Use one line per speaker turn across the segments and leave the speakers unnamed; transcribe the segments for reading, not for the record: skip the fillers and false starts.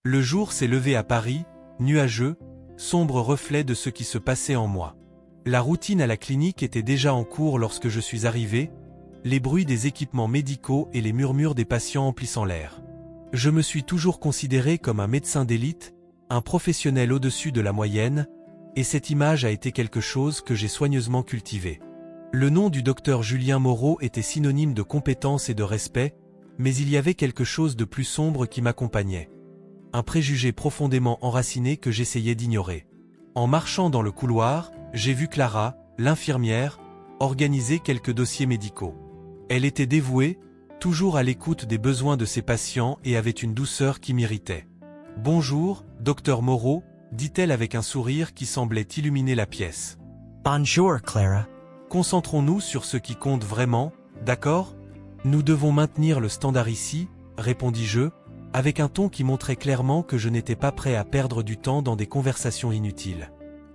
Le jour s'est levé à Paris, nuageux, sombre reflet de ce qui se passait en moi. La routine à la clinique était déjà en cours lorsque je suis arrivé, les bruits des équipements médicaux et les murmures des patients emplissant l'air. Je me suis toujours considéré comme un médecin d'élite, un professionnel au-dessus de la moyenne, et cette image a été quelque chose que j'ai soigneusement cultivé. Le nom du docteur Julien Moreau était synonyme de compétence et de respect, mais il y avait quelque chose de plus sombre qui m'accompagnait. Un préjugé profondément enraciné que j'essayais d'ignorer. En marchant dans le couloir, j'ai vu Clara, l'infirmière, organiser quelques dossiers médicaux. Elle était dévouée, toujours à l'écoute des besoins de ses patients et avait une douceur qui m'irritait. « Bonjour, docteur Moreau », dit-elle avec un sourire qui semblait illuminer la pièce.
« Bonjour, Clara. »
Concentrons-nous sur ce qui compte vraiment, d'accord ? Nous devons maintenir le standard ici, répondis-je, avec un ton qui montrait clairement que je n'étais pas prêt à perdre du temps dans des conversations inutiles.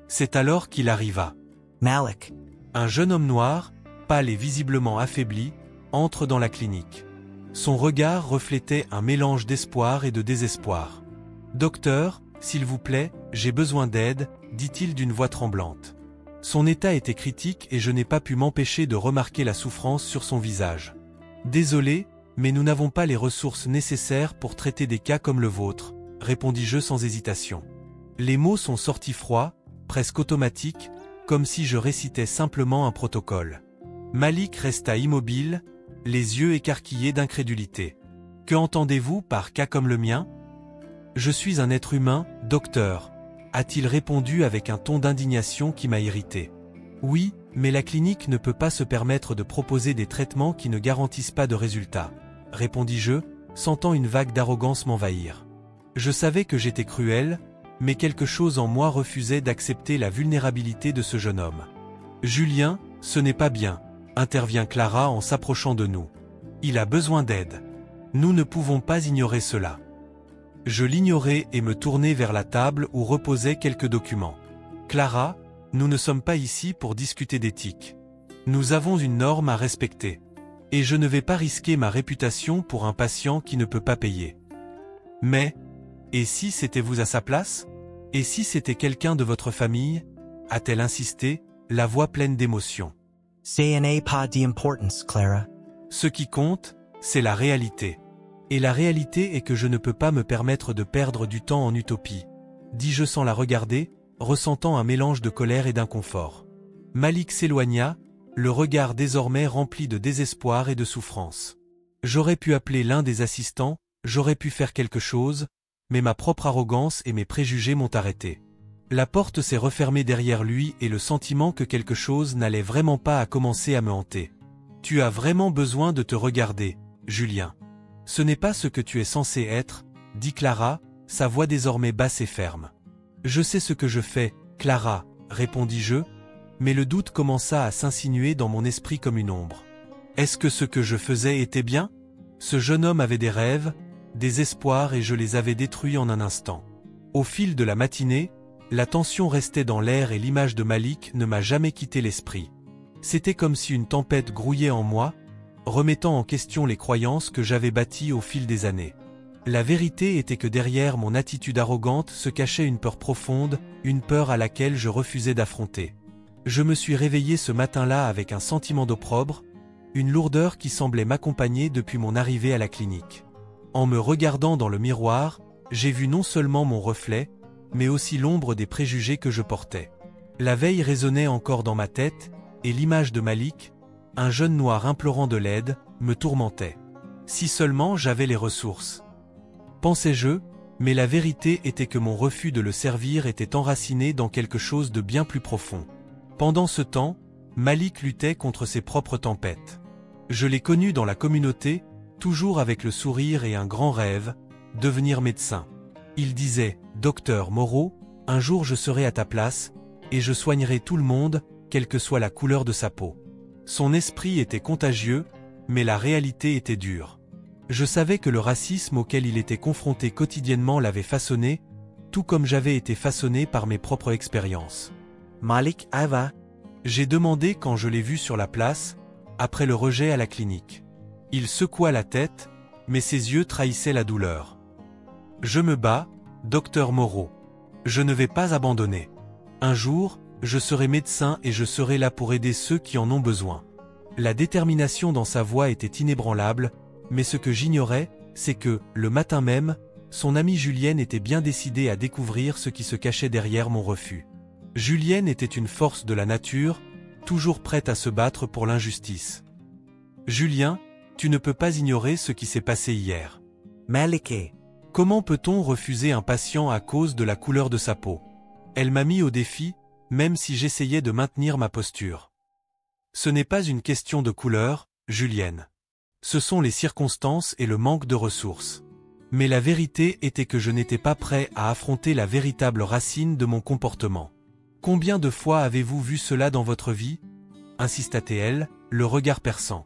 C'est alors qu'il arriva.
Malik.
Un jeune homme noir, pâle et visiblement affaibli, entre dans la clinique. Son regard reflétait un mélange d'espoir et de désespoir. « Docteur, s'il vous plaît, j'ai besoin d'aide », dit-il d'une voix tremblante. Son état était critique et je n'ai pas pu m'empêcher de remarquer la souffrance sur son visage. « Désolé, mais nous n'avons pas les ressources nécessaires pour traiter des cas comme le vôtre, » répondis-je sans hésitation. Les mots sont sortis froids, presque automatiques, comme si je récitais simplement un protocole. Malik resta immobile, les yeux écarquillés d'incrédulité. « Que entendez-vous par cas comme le mien ? » « Je suis un être humain, docteur, » a-t-il répondu avec un ton d'indignation qui m'a irrité. « Oui, mais la clinique ne peut pas se permettre de proposer des traitements qui ne garantissent pas de résultats, » répondis-je, sentant une vague d'arrogance m'envahir. Je savais que j'étais cruel, mais quelque chose en moi refusait d'accepter la vulnérabilité de ce jeune homme. « Julien, ce n'est pas bien, » intervient Clara en s'approchant de nous. « Il a besoin d'aide. Nous ne pouvons pas ignorer cela. » Je l'ignorais et me tournai vers la table où reposaient quelques documents. « Clara, nous ne sommes pas ici pour discuter d'éthique. Nous avons une norme à respecter. Et je ne vais pas risquer ma réputation pour un patient qui ne peut pas payer. Mais, et si c'était vous à sa place ? Et si c'était quelqu'un de votre famille ?» a-t-elle insisté, la voix pleine d'émotion.
« Ça n'a pas d'importance, Clara. »
Ce qui compte, c'est la réalité. Et la réalité est que je ne peux pas me permettre de perdre du temps en utopie, dis-je sans la regarder, ressentant un mélange de colère et d'inconfort. Malik s'éloigna, le regard désormais rempli de désespoir et de souffrance. J'aurais pu appeler l'un des assistants, j'aurais pu faire quelque chose, mais ma propre arrogance et mes préjugés m'ont arrêté. La porte s'est refermée derrière lui et le sentiment que quelque chose n'allait vraiment pas a commencé à me hanter. « Tu as vraiment besoin de te regarder, Julien. Ce n'est pas ce que tu es censé être, » dit Clara, sa voix désormais basse et ferme. « Je sais ce que je fais, Clara, » répondis-je, mais le doute commença à s'insinuer dans mon esprit comme une ombre. Est-ce que ce que je faisais était bien ? Ce jeune homme avait des rêves, des espoirs et je les avais détruits en un instant. Au fil de la matinée, la tension restait dans l'air et l'image de Malik ne m'a jamais quitté l'esprit. C'était comme si une tempête grouillait en moi, remettant en question les croyances que j'avais bâties au fil des années. La vérité était que derrière mon attitude arrogante se cachait une peur profonde, une peur à laquelle je refusais d'affronter. Je me suis réveillé ce matin-là avec un sentiment d'opprobre, une lourdeur qui semblait m'accompagner depuis mon arrivée à la clinique. En me regardant dans le miroir, j'ai vu non seulement mon reflet, mais aussi l'ombre des préjugés que je portais. La veille résonnait encore dans ma tête, et l'image de Malik, un jeune noir implorant de l'aide, me tourmentait. Si seulement j'avais les ressources. Pensais-je, mais la vérité était que mon refus de le servir était enraciné dans quelque chose de bien plus profond. Pendant ce temps, Malik luttait contre ses propres tempêtes. Je l'ai connu dans la communauté, toujours avec le sourire et un grand rêve, devenir médecin. Il disait, « Docteur Moreau, un jour je serai à ta place, et je soignerai tout le monde, quelle que soit la couleur de sa peau. » Son esprit était contagieux, mais la réalité était dure. Je savais que le racisme auquel il était confronté quotidiennement l'avait façonné, tout comme j'avais été façonné par mes propres expériences. «
Malik Ava ?»
j'ai demandé quand je l'ai vu sur la place, après le rejet à la clinique. Il secoua la tête, mais ses yeux trahissaient la douleur. « Je me bats, Docteur Moreau. Je ne vais pas abandonner. Un jour, je serai médecin et je serai là pour aider ceux qui en ont besoin. La détermination dans sa voix était inébranlable, mais ce que j'ignorais, c'est que, le matin même, son amie Julienne était bien décidée à découvrir ce qui se cachait derrière mon refus. Julienne était une force de la nature, toujours prête à se battre pour l'injustice. Julien, tu ne peux pas ignorer ce qui s'est passé hier.
Malike.
Comment peut-on refuser un patient à cause de la couleur de sa peau? Elle m'a mis au défi, même si j'essayais de maintenir ma posture. Ce n'est pas une question de couleur, Julienne. Ce sont les circonstances et le manque de ressources. Mais la vérité était que je n'étais pas prêt à affronter la véritable racine de mon comportement. Combien de fois avez-vous vu cela dans votre vie? Insista-t-elle, le regard perçant.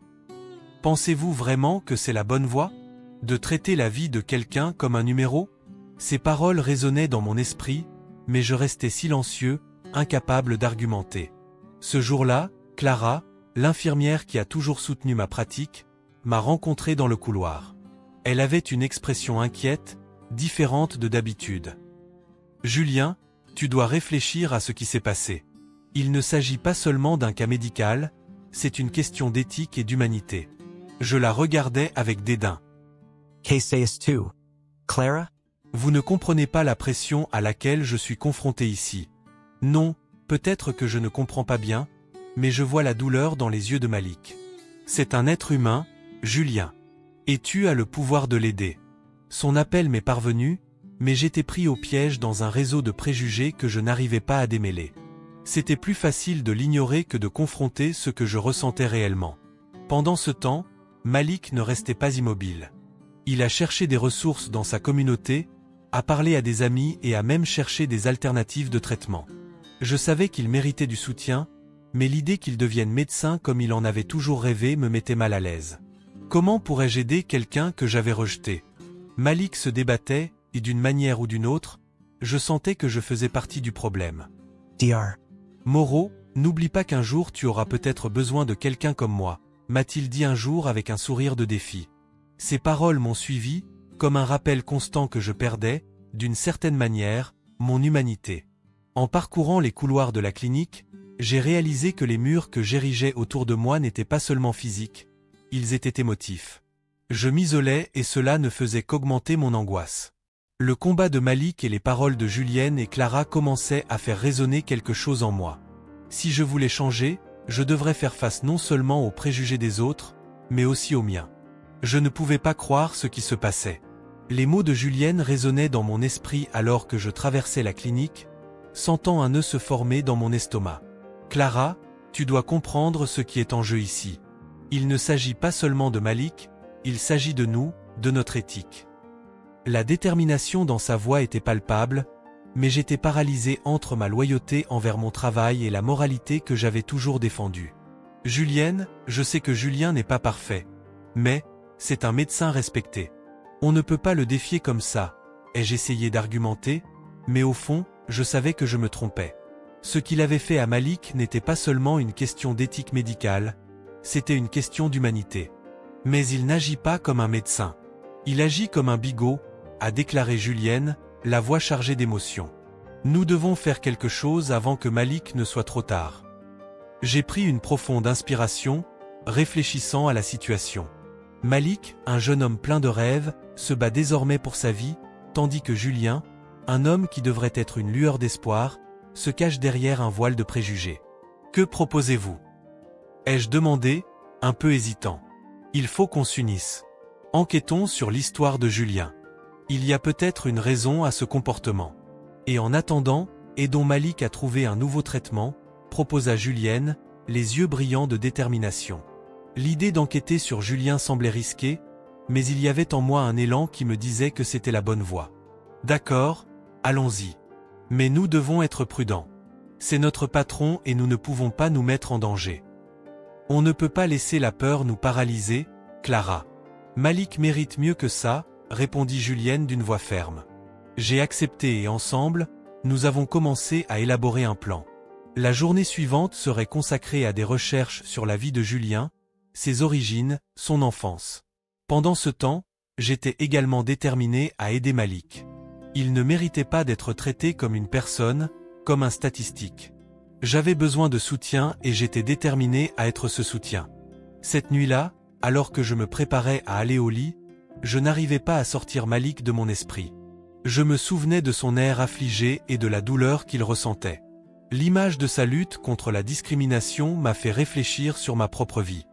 Pensez-vous vraiment que c'est la bonne voie? De traiter la vie de quelqu'un comme un numéro? Ces paroles résonnaient dans mon esprit, mais je restais silencieux, incapable d'argumenter. Ce jour-là, Clara, l'infirmière qui a toujours soutenu ma pratique, m'a rencontré dans le couloir. Elle avait une expression inquiète, différente de d'habitude. Julien, tu dois réfléchir à ce qui s'est passé. Il ne s'agit pas seulement d'un cas médical, c'est une question d'éthique et d'humanité. Je la regardais avec dédain.
Que sayes-tu, Clara?
Vous ne comprenez pas la pression à laquelle je suis confronté ici. Non, peut-être que je ne comprends pas bien, mais je vois la douleur dans les yeux de Malik. C'est un être humain, Julien. Et tu as le pouvoir de l'aider. Son appel m'est parvenu, mais j'étais pris au piège dans un réseau de préjugés que je n'arrivais pas à démêler. C'était plus facile de l'ignorer que de confronter ce que je ressentais réellement. Pendant ce temps, Malik ne restait pas immobile. Il a cherché des ressources dans sa communauté, a parlé à des amis et a même cherché des alternatives de traitement. Je savais qu'il méritait du soutien, mais l'idée qu'il devienne médecin comme il en avait toujours rêvé me mettait mal à l'aise. Comment pourrais-je aider quelqu'un que j'avais rejeté? Malik se débattait, et d'une manière ou d'une autre, je sentais que je faisais partie du problème.
Dr.
Moreau, n'oublie pas qu'un jour tu auras peut-être besoin de quelqu'un comme moi, m'a-t-il dit un jour avec un sourire de défi. Ces paroles m'ont suivi, comme un rappel constant que je perdais, d'une certaine manière, mon humanité. En parcourant les couloirs de la clinique, j'ai réalisé que les murs que j'érigeais autour de moi n'étaient pas seulement physiques, ils étaient émotifs. Je m'isolais et cela ne faisait qu'augmenter mon angoisse. Le combat de Malik et les paroles de Julienne et Clara commençaient à faire résonner quelque chose en moi. Si je voulais changer, je devrais faire face non seulement aux préjugés des autres, mais aussi aux miens. Je ne pouvais pas croire ce qui se passait. Les mots de Julienne résonnaient dans mon esprit alors que je traversais la clinique, sentant un nœud se former dans mon estomac. Clara, tu dois comprendre ce qui est en jeu ici. Il ne s'agit pas seulement de Malik, il s'agit de nous, de notre éthique. La détermination dans sa voix était palpable, mais j'étais paralysé entre ma loyauté envers mon travail et la moralité que j'avais toujours défendue. Julienne, je sais que Julien n'est pas parfait, mais c'est un médecin respecté. On ne peut pas le défier comme ça, ai-je essayé d'argumenter, mais au fond, je savais que je me trompais. Ce qu'il avait fait à Malik n'était pas seulement une question d'éthique médicale, c'était une question d'humanité. Mais il n'agit pas comme un médecin. Il agit comme un bigot, a déclaré Julienne, la voix chargée d'émotion. Nous devons faire quelque chose avant que Malik ne soit trop tard. J'ai pris une profonde inspiration, réfléchissant à la situation. Malik, un jeune homme plein de rêves, se bat désormais pour sa vie, tandis que Julien, un homme qui devrait être une lueur d'espoir, se cache derrière un voile de préjugés. Que proposez-vous? Ai-je demandé, un peu hésitant. Il faut qu'on s'unisse. Enquêtons sur l'histoire de Julien. Il y a peut-être une raison à ce comportement. Et en attendant, aidons Malik à trouver un nouveau traitement, proposa Julienne, les yeux brillants de détermination. L'idée d'enquêter sur Julien semblait risquée, mais il y avait en moi un élan qui me disait que c'était la bonne voie. D'accord, allons-y. Mais nous devons être prudents. C'est notre patron et nous ne pouvons pas nous mettre en danger. On ne peut pas laisser la peur nous paralyser, Clara. Malik mérite mieux que ça, répondit Julienne d'une voix ferme. J'ai accepté et ensemble, nous avons commencé à élaborer un plan. La journée suivante serait consacrée à des recherches sur la vie de Julien, ses origines, son enfance. Pendant ce temps, j'étais également déterminé à aider Malik. Il ne méritait pas d'être traité comme une personne, comme un statistique. J'avais besoin de soutien et j'étais déterminé à être ce soutien. Cette nuit-là, alors que je me préparais à aller au lit, je n'arrivais pas à sortir Malik de mon esprit. Je me souvenais de son air affligé et de la douleur qu'il ressentait. L'image de sa lutte contre la discrimination m'a fait réfléchir sur ma propre vie.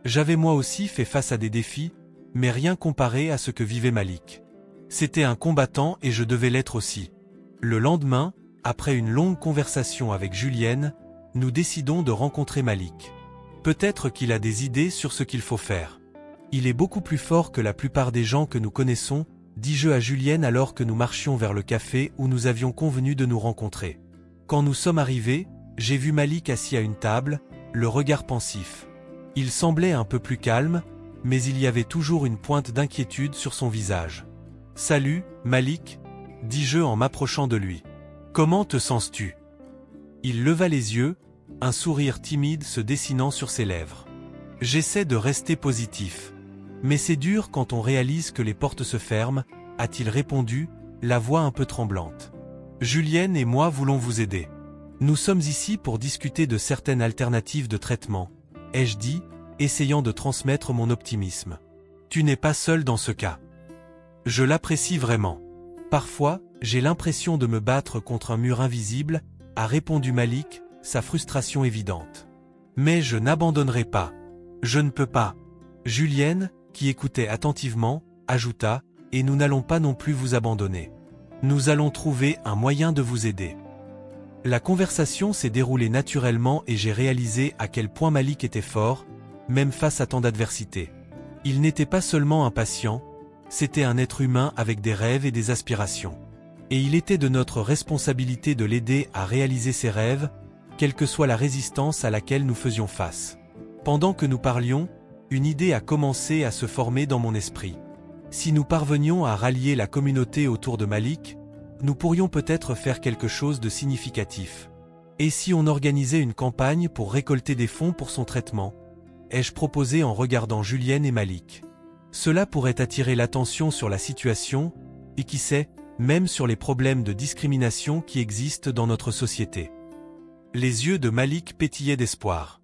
J'avais moi aussi fait face à des défis, mais rien comparé à ce que vivait Malik. C'était un combattant et je devais l'être aussi. Le lendemain, après une longue conversation avec Julienne, nous décidons de rencontrer Malik. Peut-être qu'il a des idées sur ce qu'il faut faire. Il est beaucoup plus fort que la plupart des gens que nous connaissons, dis-je à Julienne alors que nous marchions vers le café où nous avions convenu de nous rencontrer. Quand nous sommes arrivés, j'ai vu Malik assis à une table, le regard pensif. Il semblait un peu plus calme, mais il y avait toujours une pointe d'inquiétude sur son visage. « Salut, Malik » dis-je en m'approchant de lui. « Comment te sens-tu » Il leva les yeux, un sourire timide se dessinant sur ses lèvres. J'essaie de rester positif. Mais c'est dur quand on réalise que les portes se ferment, a-t-il répondu, la voix un peu tremblante. Julienne et moi voulons vous aider. Nous sommes ici pour discuter de certaines alternatives de traitement, ai-je dit, essayant de transmettre mon optimisme. Tu n'es pas seul dans ce cas. Je l'apprécie vraiment. Parfois, j'ai l'impression de me battre contre un mur invisible, a répondu Malik, sa frustration évidente. Mais je n'abandonnerai pas. Je ne peux pas. Julienne, qui écoutait attentivement, ajouta, et nous n'allons pas non plus vous abandonner. Nous allons trouver un moyen de vous aider. La conversation s'est déroulée naturellement et j'ai réalisé à quel point Malik était fort, même face à tant d'adversité. Il n'était pas seulement un patient, c'était un être humain avec des rêves et des aspirations. Et il était de notre responsabilité de l'aider à réaliser ses rêves, quelle que soit la résistance à laquelle nous faisions face. Pendant que nous parlions, une idée a commencé à se former dans mon esprit. Si nous parvenions à rallier la communauté autour de Malik, nous pourrions peut-être faire quelque chose de significatif. Et si on organisait une campagne pour récolter des fonds pour son traitement, ai-je proposé en regardant Julienne et Malik. Cela pourrait attirer l'attention sur la situation, et qui sait, même sur les problèmes de discrimination qui existent dans notre société. Les yeux de Malik pétillaient d'espoir.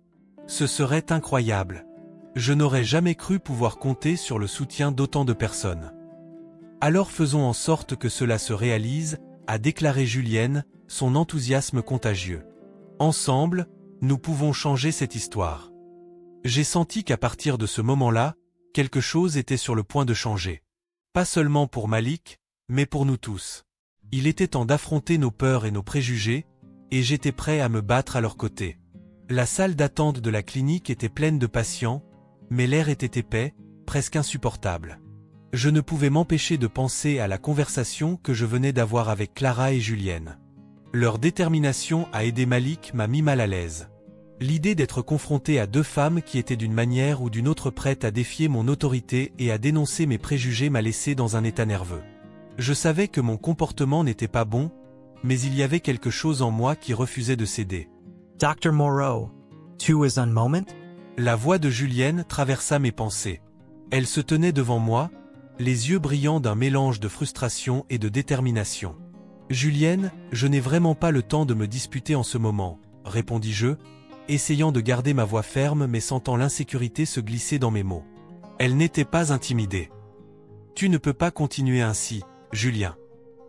Ce serait incroyable. Je n'aurais jamais cru pouvoir compter sur le soutien d'autant de personnes. Alors faisons en sorte que cela se réalise, a déclaré Julienne, son enthousiasme contagieux. Ensemble, nous pouvons changer cette histoire. J'ai senti qu'à partir de ce moment-là, quelque chose était sur le point de changer. Pas seulement pour Malik, mais pour nous tous. Il était temps d'affronter nos peurs et nos préjugés, et j'étais prêt à me battre à leur côté. La salle d'attente de la clinique était pleine de patients, mais l'air était épais, presque insupportable. Je ne pouvais m'empêcher de penser à la conversation que je venais d'avoir avec Clara et Julienne. Leur détermination à aider Malik m'a mis mal à l'aise. L'idée d'être confronté à deux femmes qui étaient d'une manière ou d'une autre prêtes à défier mon autorité et à dénoncer mes préjugés m'a laissé dans un état nerveux. Je savais que mon comportement n'était pas bon, mais il y avait quelque chose en moi qui refusait de céder.
Dr. Moreau, tu es un moment?
La voix de Julienne traversa mes pensées. Elle se tenait devant moi, les yeux brillants d'un mélange de frustration et de détermination. « Julienne, je n'ai vraiment pas le temps de me disputer en ce moment, » répondis-je, essayant de garder ma voix ferme mais sentant l'insécurité se glisser dans mes mots. Elle n'était pas intimidée. « Tu ne peux pas continuer ainsi, Julien.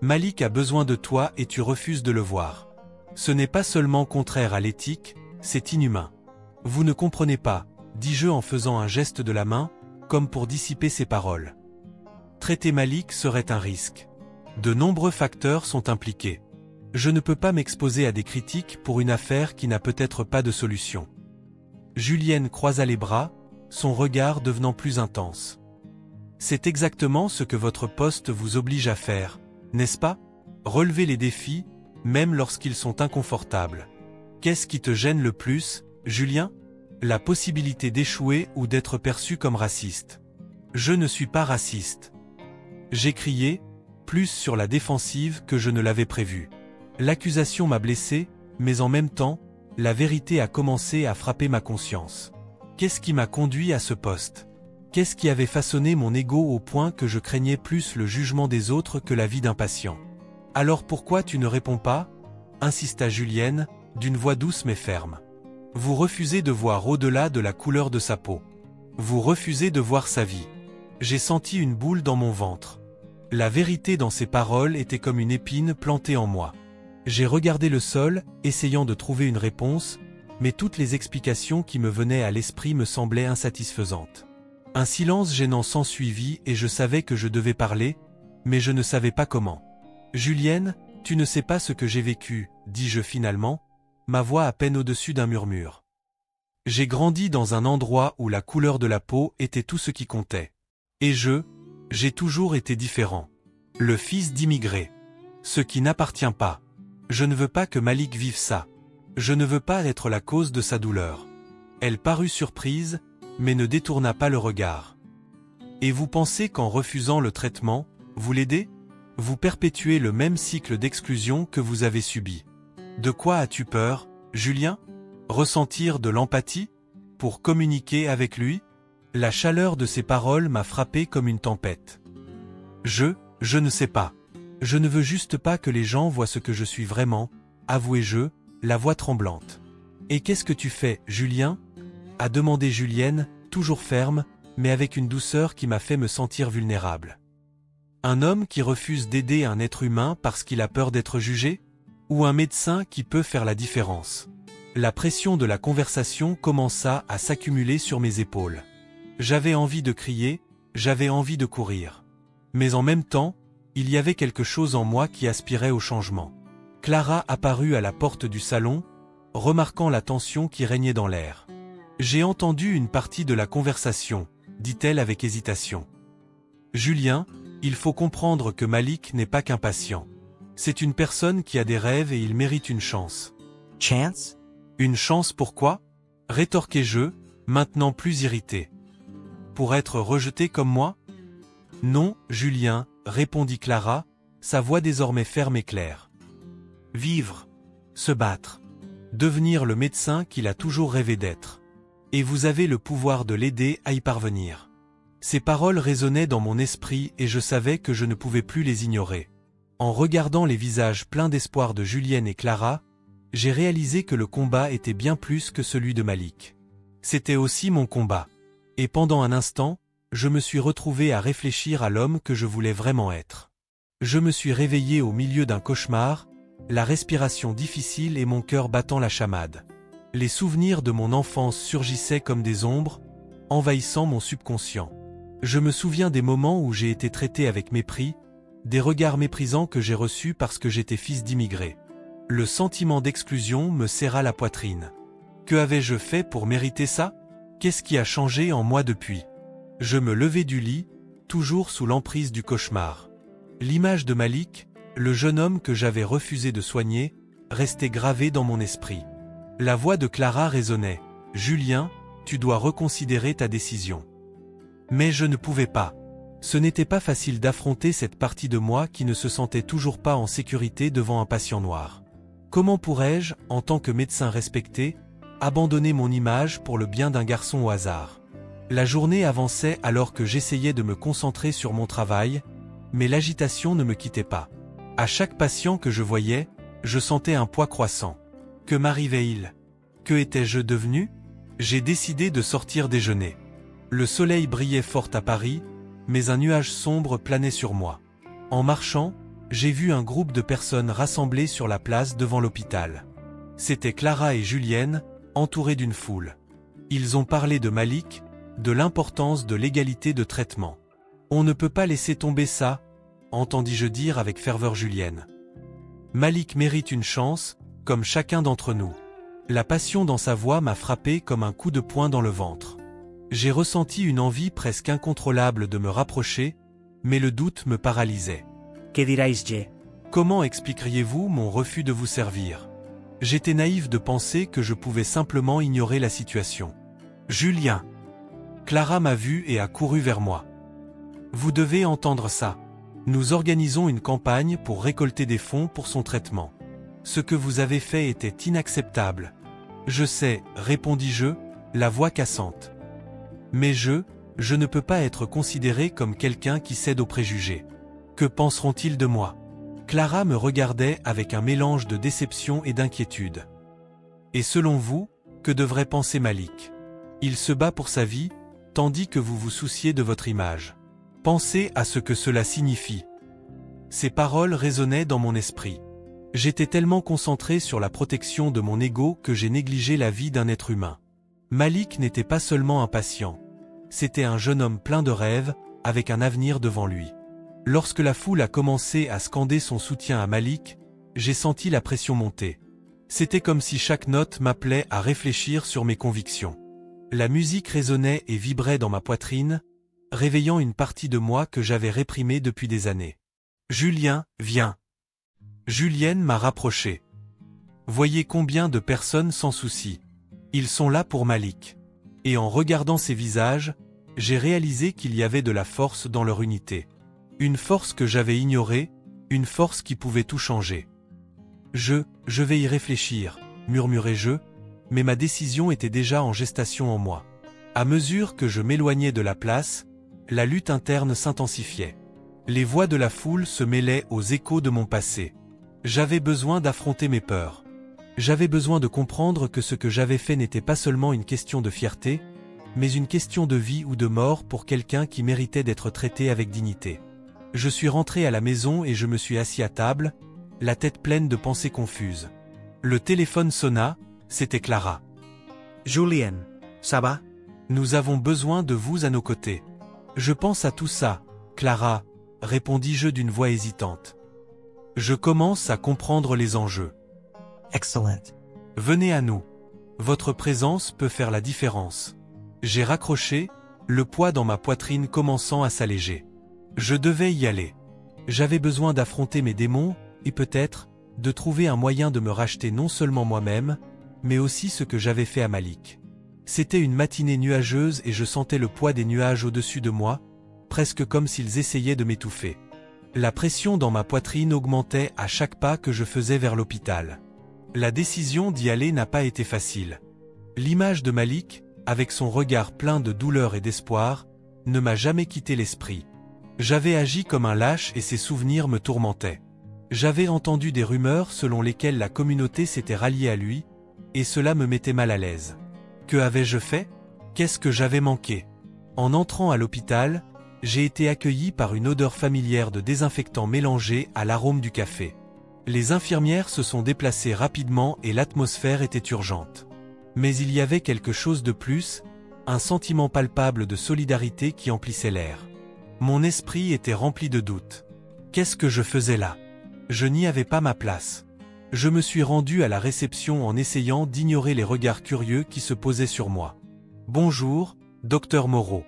Malik a besoin de toi et tu refuses de le voir. Ce n'est pas seulement contraire à l'éthique, c'est inhumain. Vous ne comprenez pas, dis-je en faisant un geste de la main, comme pour dissiper ses paroles. Traiter Malik serait un risque. De nombreux facteurs sont impliqués. Je ne peux pas m'exposer à des critiques pour une affaire qui n'a peut-être pas de solution. » Julienne croisa les bras, son regard devenant plus intense. « C'est exactement ce que votre poste vous oblige à faire, n'est-ce pas? Relever les défis, même lorsqu'ils sont inconfortables. Qu'est-ce qui te gêne le plus, Julien? La possibilité d'échouer ou d'être perçu comme raciste. Je ne suis pas raciste. » J'ai crié, plus sur la défensive que je ne l'avais prévu. L'accusation m'a blessé, mais en même temps, la vérité a commencé à frapper ma conscience. Qu'est-ce qui m'a conduit à ce poste? Qu'est-ce qui avait façonné mon ego au point que je craignais plus le jugement des autres que la vie d'un patient? Alors pourquoi tu ne réponds pas? Insista Julienne, d'une voix douce mais ferme. Vous refusez de voir au-delà de la couleur de sa peau. Vous refusez de voir sa vie. J'ai senti une boule dans mon ventre. La vérité dans ses paroles était comme une épine plantée en moi. J'ai regardé le sol, essayant de trouver une réponse, mais toutes les explications qui me venaient à l'esprit me semblaient insatisfaisantes. Un silence gênant s'ensuivit et je savais que je devais parler, mais je ne savais pas comment. Julienne, tu ne sais pas ce que j'ai vécu, dis-je finalement, ma voix à peine au-dessus d'un murmure. J'ai grandi dans un endroit où la couleur de la peau était tout ce qui comptait. Et j'ai toujours été différent. Le fils d'immigrés. Ce qui n'appartient pas. Je ne veux pas que Malik vive ça. Je ne veux pas être la cause de sa douleur. Elle parut surprise, mais ne détourna pas le regard. Et vous pensez qu'en refusant le traitement, vous l'aidez? Vous perpétuez le même cycle d'exclusion que vous avez subi. De quoi as-tu peur, Julien? Ressentir de l'empathie? Pour communiquer avec lui? La chaleur de ses paroles m'a frappé comme une tempête. Je ne sais pas. Je ne veux juste pas que les gens voient ce que je suis vraiment, avouai-je, la voix tremblante. Et qu'est-ce que tu fais, Julien? A demandé Julienne, toujours ferme, mais avec une douceur qui m'a fait me sentir vulnérable. Un homme qui refuse d'aider un être humain parce qu'il a peur d'être jugé? Ou un médecin qui peut faire la différence? La pression de la conversation commença à s'accumuler sur mes épaules. J'avais envie de crier, j'avais envie de courir. Mais en même temps, il y avait quelque chose en moi qui aspirait au changement. Clara apparut à la porte du salon, remarquant la tension qui régnait dans l'air. J'ai entendu une partie de la conversation, dit-elle avec hésitation. Julien, il faut comprendre que Malik n'est pas qu'un patient. C'est une personne qui a des rêves et il mérite une chance.
Chance?
Une chance pourquoi? Rétorquai-je, maintenant plus irrité. Pour être rejeté comme moi? Non, Julien, répondit Clara, sa voix désormais ferme et claire. Vivre, se battre, devenir le médecin qu'il a toujours rêvé d'être. Et vous avez le pouvoir de l'aider à y parvenir. Ces paroles résonnaient dans mon esprit et je savais que je ne pouvais plus les ignorer. En regardant les visages pleins d'espoir de Julienne et Clara, j'ai réalisé que le combat était bien plus que celui de Malik. C'était aussi mon combat. Et pendant un instant, je me suis retrouvé à réfléchir à l'homme que je voulais vraiment être. Je me suis réveillé au milieu d'un cauchemar, la respiration difficile et mon cœur battant la chamade. Les souvenirs de mon enfance surgissaient comme des ombres, envahissant mon subconscient. Je me souviens des moments où j'ai été traité avec mépris, des regards méprisants que j'ai reçus parce que j'étais fils d'immigrés. Le sentiment d'exclusion me serra la poitrine. Que avais-je fait pour mériter ça? Qu'est-ce qui a changé en moi depuis? Je me levai du lit, toujours sous l'emprise du cauchemar. L'image de Malik, le jeune homme que j'avais refusé de soigner, restait gravée dans mon esprit. La voix de Clara résonnait. « Julien, tu dois reconsidérer ta décision. » Mais je ne pouvais pas. Ce n'était pas facile d'affronter cette partie de moi qui ne se sentait toujours pas en sécurité devant un patient noir. Comment pourrais-je, en tant que médecin respecté, abandonner mon image pour le bien d'un garçon au hasard? La journée avançait alors que j'essayais de me concentrer sur mon travail, mais l'agitation ne me quittait pas. À chaque patient que je voyais, je sentais un poids croissant. Que m'arrivait-il? Que étais-je devenu? J'ai décidé de sortir déjeuner. Le soleil brillait fort à Paris, mais un nuage sombre planait sur moi. En marchant, j'ai vu un groupe de personnes rassemblées sur la place devant l'hôpital. C'étaient Clara et Julienne, entourées d'une foule. Ils ont parlé de Malik, de l'importance de l'égalité de traitement. On ne peut pas laisser tomber ça, entendis-je dire avec ferveur Julienne. Malik mérite une chance, comme chacun d'entre nous. La passion dans sa voix m'a frappé comme un coup de poing dans le ventre. J'ai ressenti une envie presque incontrôlable de me rapprocher, mais le doute me paralysait.
¿Qué diráis?
Comment expliqueriez-vous mon refus de vous servir? J'étais naïf de penser que je pouvais simplement ignorer la situation. Julien. Clara m'a vu et a couru vers moi. Vous devez entendre ça. Nous organisons une campagne pour récolter des fonds pour son traitement. Ce que vous avez fait était inacceptable. Je sais, répondis-je, la voix cassante. Mais je ne peux pas être considéré comme quelqu'un qui cède aux préjugés. Que penseront-ils de moi? Clara me regardait avec un mélange de déception et d'inquiétude. Et selon vous, que devrait penser Malik? Il se bat pour sa vie, tandis que vous vous souciez de votre image. Pensez à ce que cela signifie. Ces paroles résonnaient dans mon esprit. J'étais tellement concentré sur la protection de mon ego que j'ai négligé la vie d'un être humain. Malik n'était pas seulement un patient. C'était un jeune homme plein de rêves, avec un avenir devant lui. Lorsque la foule a commencé à scander son soutien à Malik, j'ai senti la pression monter. C'était comme si chaque note m'appelait à réfléchir sur mes convictions. La musique résonnait et vibrait dans ma poitrine, réveillant une partie de moi que j'avais réprimée depuis des années. « Julien, viens !» Julienne m'a rapproché. Voyez combien de personnes s'en soucient. Ils sont là pour Malik. Et en regardant ces visages, j'ai réalisé qu'il y avait de la force dans leur unité. Une force que j'avais ignorée, une force qui pouvait tout changer. Je vais y réfléchir, murmurai-je, mais ma décision était déjà en gestation en moi. À mesure que je m'éloignais de la place, la lutte interne s'intensifiait. Les voix de la foule se mêlaient aux échos de mon passé. J'avais besoin d'affronter mes peurs. J'avais besoin de comprendre que ce que j'avais fait n'était pas seulement une question de fierté, mais une question de vie ou de mort pour quelqu'un qui méritait d'être traité avec dignité. Je suis rentré à la maison et je me suis assis à table, la tête pleine de pensées confuses. Le téléphone sonna, c'était Clara.
« Julien, ça va?
Nous avons besoin de vous à nos côtés. »« Je pense à tout ça, Clara, » répondis-je d'une voix hésitante. « Je commence à comprendre les enjeux. »«
Excellent. »
Venez à nous. Votre présence peut faire la différence. » J'ai raccroché, le poids dans ma poitrine commençant à s'alléger. Je devais y aller. J'avais besoin d'affronter mes démons, et peut-être, de trouver un moyen de me racheter non seulement moi-même, mais aussi ce que j'avais fait à Malik. C'était une matinée nuageuse et je sentais le poids des nuages au-dessus de moi, presque comme s'ils essayaient de m'étouffer. La pression dans ma poitrine augmentait à chaque pas que je faisais vers l'hôpital. La décision d'y aller n'a pas été facile. L'image de Malik, avec son regard plein de douleur et d'espoir, ne m'a jamais quitté l'esprit. J'avais agi comme un lâche et ses souvenirs me tourmentaient. J'avais entendu des rumeurs selon lesquelles la communauté s'était ralliée à lui, et cela me mettait mal à l'aise. Que avais-je fait? Qu'est-ce que j'avais manqué? En entrant à l'hôpital, j'ai été accueilli par une odeur familière de désinfectant mélangé à l'arôme du café. Les infirmières se sont déplacées rapidement et l'atmosphère était urgente. Mais il y avait quelque chose de plus, un sentiment palpable de solidarité qui emplissait l'air. Mon esprit était rempli de doutes. Qu'est-ce que je faisais là? Je n'y avais pas ma place. Je me suis rendu à la réception en essayant d'ignorer les regards curieux qui se posaient sur moi. « Bonjour, docteur Moreau.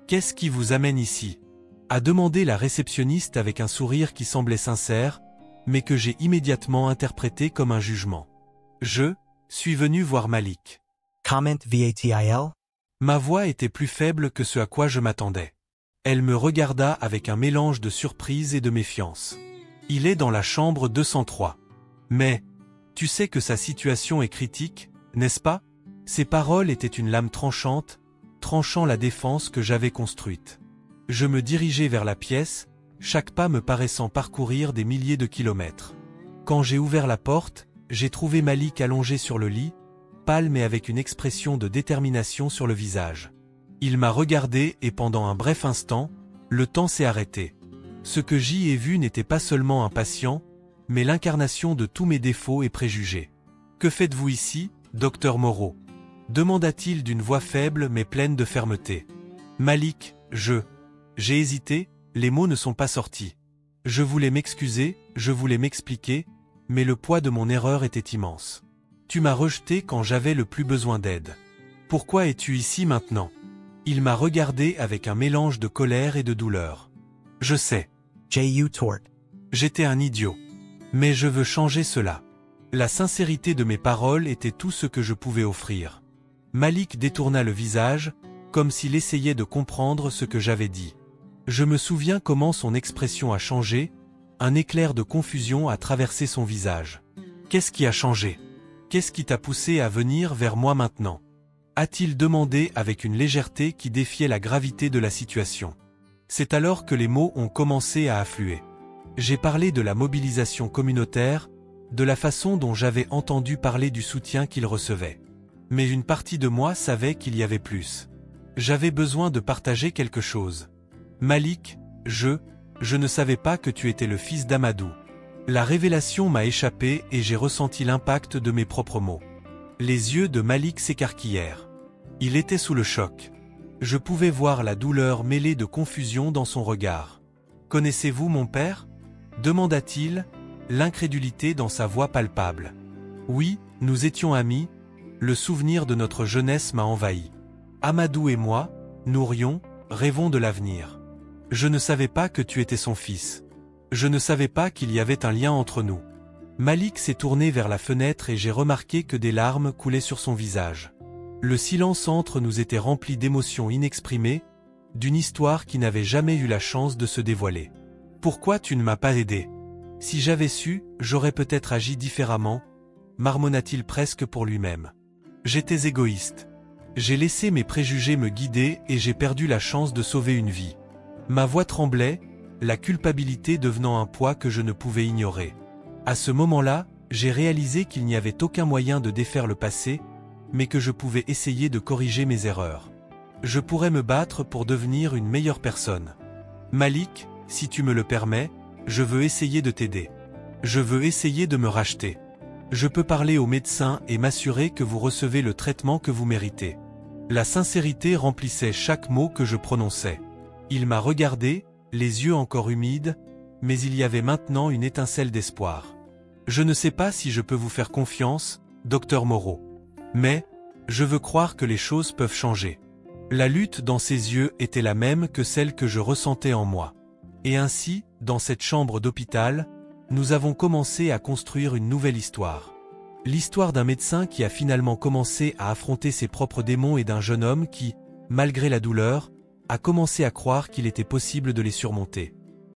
Qu'est-ce qui vous amène ici ?» a demandé la réceptionniste avec un sourire qui semblait sincère, mais que j'ai immédiatement interprété comme un jugement. Je suis venu voir Malik.
Comment va-t-il?
Ma voix était plus faible que ce à quoi je m'attendais. Elle me regarda avec un mélange de surprise et de méfiance. Il est dans la chambre 203. Mais, tu sais que sa situation est critique, n'est-ce pas? Ces paroles étaient une lame tranchante, tranchant la défense que j'avais construite. Je me dirigeai vers la pièce, chaque pas me paraissant parcourir des milliers de kilomètres. Quand j'ai ouvert la porte, j'ai trouvé Malik allongé sur le lit, pâle mais avec une expression de détermination sur le visage. Il m'a regardé et pendant un bref instant, le temps s'est arrêté. Ce que j'y ai vu n'était pas seulement un patient, mais l'incarnation de tous mes défauts et préjugés. « Que faites-vous ici, docteur Moreau ?» demanda-t-il d'une voix faible mais pleine de fermeté. « Malik, J'ai hésité, les mots ne sont pas sortis. Je voulais m'excuser, je voulais m'expliquer, mais le poids de mon erreur était immense. Tu m'as rejeté quand j'avais le plus besoin d'aide. Pourquoi es-tu ici maintenant? Il m'a regardé avec un mélange de colère et de douleur. Je sais. J'étais un idiot. Mais je veux changer cela. La sincérité de mes paroles était tout ce que je pouvais offrir. Malik détourna le visage, comme s'il essayait de comprendre ce que j'avais dit. Je me souviens comment son expression a changé, un éclair de confusion a traversé son visage. Qu'est-ce qui a changé? Qu'est-ce qui t'a poussé à venir vers moi maintenant? A-t-il demandé avec une légèreté qui défiait la gravité de la situation. C'est alors que les mots ont commencé à affluer. J'ai parlé de la mobilisation communautaire, de la façon dont j'avais entendu parler du soutien qu'il recevait. Mais une partie de moi savait qu'il y avait plus. J'avais besoin de partager quelque chose. Malik, je ne savais pas que tu étais le fils d'Amadou. La révélation m'a échappé et j'ai ressenti l'impact de mes propres mots. Les yeux de Malik s'écarquillèrent. Il était sous le choc. Je pouvais voir la douleur mêlée de confusion dans son regard. « Connaissez-vous mon père » demanda-t-il, l'incrédulité dans sa voix palpable. « Oui, nous étions amis, le souvenir de notre jeunesse m'a envahi. Amadou et moi, nourrions, rêvons de l'avenir. Je ne savais pas que tu étais son fils. Je ne savais pas qu'il y avait un lien entre nous. » Malik s'est tourné vers la fenêtre et j'ai remarqué que des larmes coulaient sur son visage. Le silence entre nous était rempli d'émotions inexprimées, d'une histoire qui n'avait jamais eu la chance de se dévoiler. « Pourquoi tu ne m'as pas aidé ? Si j'avais su, j'aurais peut-être agi différemment, » marmonna-t-il presque pour lui-même. « J'étais égoïste. J'ai laissé mes préjugés me guider et j'ai perdu la chance de sauver une vie. » Ma voix tremblait, la culpabilité devenant un poids que je ne pouvais ignorer. À ce moment-là, j'ai réalisé qu'il n'y avait aucun moyen de défaire le passé, mais que je pouvais essayer de corriger mes erreurs. Je pourrais me battre pour devenir une meilleure personne. Malik, si tu me le permets, je veux essayer de t'aider. Je veux essayer de me racheter. Je peux parler au médecin et m'assurer que vous recevez le traitement que vous méritez. La sincérité remplissait chaque mot que je prononçais. Il m'a regardé, les yeux encore humides, mais il y avait maintenant une étincelle d'espoir. Je ne sais pas si je peux vous faire confiance, docteur Moreau. Mais, je veux croire que les choses peuvent changer. La lutte dans ses yeux était la même que celle que je ressentais en moi. Et ainsi, dans cette chambre d'hôpital, nous avons commencé à construire une nouvelle histoire. L'histoire d'un médecin qui a finalement commencé à affronter ses propres démons et d'un jeune homme qui, malgré la douleur, a commencé à croire qu'il était possible de les surmonter.